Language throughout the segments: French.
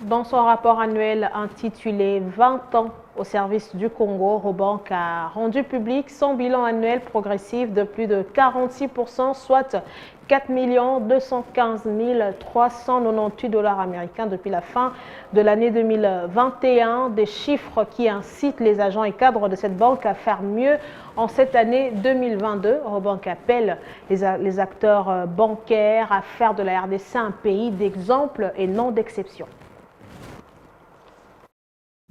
Dans son rapport annuel intitulé 20 ans au service du Congo, Robank a rendu public son bilan annuel progressif de plus de 46%, soit 4 215 398 $ américains depuis la fin de l'année 2021. Des chiffres qui incitent les agents et cadres de cette banque à faire mieux en cette année 2022. Robank appelle les acteurs bancaires à faire de la RDC un pays d'exemple et non d'exception.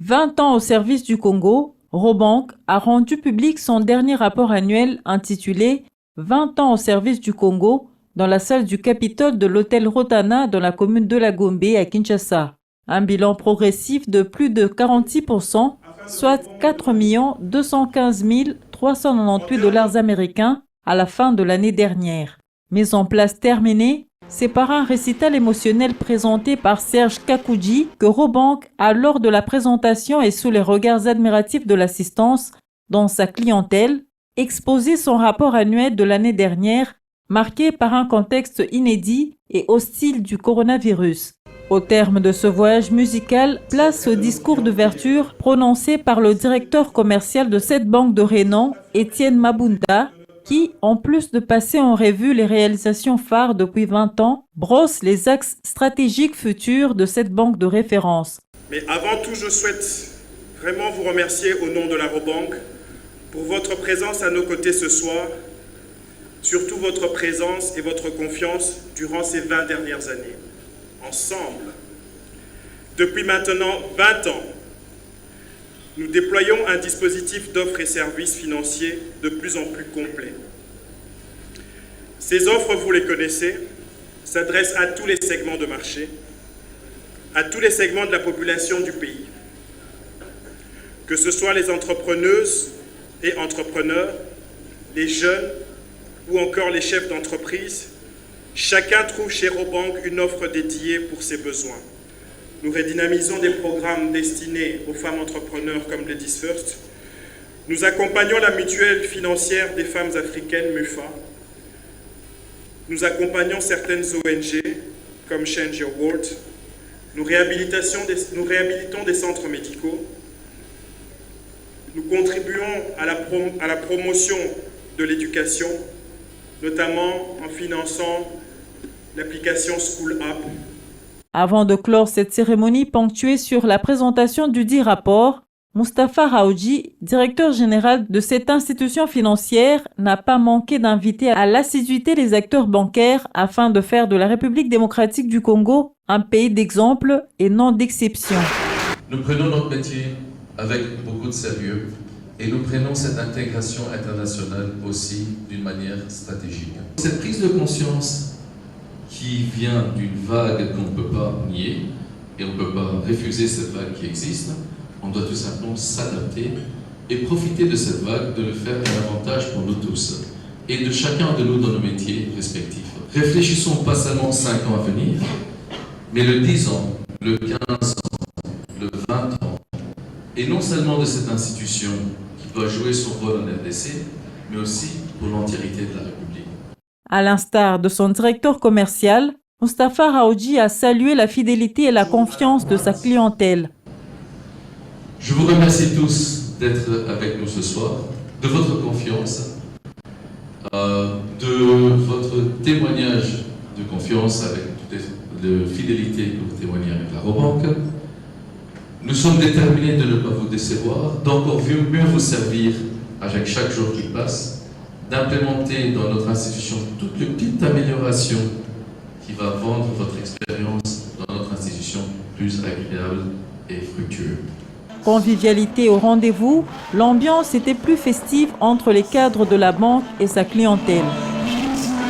20 ans au service du Congo, Robank a rendu public son dernier rapport annuel intitulé 20 ans au service du Congo dans la salle du Capitole de l'hôtel Rotana dans la commune de la Gombe à Kinshasa. Un bilan progressif de plus de 46%, soit 4 215 398 $ américains à la fin de l'année dernière. Mise en place terminée, c'est par un récital émotionnel présenté par Serge Kakouji que Robank a, lors de la présentation et sous les regards admiratifs de l'assistance dans sa clientèle, exposé son rapport annuel de l'année dernière, marqué par un contexte inédit et hostile du coronavirus. Au terme de ce voyage musical, place au discours d'ouverture prononcé par le directeur commercial de cette banque de renom, Étienne Mabunda, qui, en plus de passer en revue les réalisations phares depuis 20 ans, brosse les axes stratégiques futurs de cette banque de référence. Mais avant tout, je souhaite vraiment vous remercier au nom de la Robank pour votre présence à nos côtés ce soir, surtout votre présence et votre confiance durant ces 20 dernières années. Ensemble, depuis maintenant 20 ans, nous déployons un dispositif d'offres et services financiers de plus en plus complet. Ces offres, vous les connaissez, s'adressent à tous les segments de marché, à tous les segments de la population du pays. Que ce soit les entrepreneuses et entrepreneurs, les jeunes ou encore les chefs d'entreprise, chacun trouve chez Robank une offre dédiée pour ses besoins. Nous redynamisons des programmes destinés aux femmes entrepreneurs comme Ladies First. Nous accompagnons la mutuelle financière des femmes africaines, MUFA. Nous accompagnons certaines ONG comme Change Your World. Nous réhabilitons des centres médicaux. Nous contribuons à la promotion de l'éducation, notamment en finançant l'application School App. Avant de clore cette cérémonie ponctuée sur la présentation du dit rapport, Moustapha Raoudji, directeur général de cette institution financière, n'a pas manqué d'inviter à l'assiduité les acteurs bancaires afin de faire de la République démocratique du Congo un pays d'exemple et non d'exception. Nous prenons notre métier avec beaucoup de sérieux et nous prenons cette intégration internationale aussi d'une manière stratégique. Cette prise de conscience qui vient d'une vague qu'on ne peut pas nier, et on ne peut pas refuser cette vague qui existe, on doit tout simplement s'adapter et profiter de cette vague, de le faire un avantage pour nous tous, et de chacun de nous dans nos métiers respectifs. Réfléchissons pas seulement 5 ans à venir, mais le 10 ans, le 15 ans, le 20 ans, et non seulement de cette institution qui doit jouer son rôle en RDC, mais aussi pour l'entièreté de la République. À l'instar de son directeur commercial, Moustapha Raoudji a salué la fidélité et la confiance de sa clientèle. Je vous remercie tous d'être avec nous ce soir, de votre confiance, de votre témoignage de confiance, de fidélité que vous témoignez avec la Robank. Nous sommes déterminés de ne pas vous décevoir, d'encore mieux vous servir avec chaque jour qui passe, d'implémenter dans notre institution toutes les petites améliorations qui va rendre votre expérience dans notre institution plus agréable et fructueuse. Convivialité au rendez-vous, l'ambiance était plus festive entre les cadres de la banque et sa clientèle.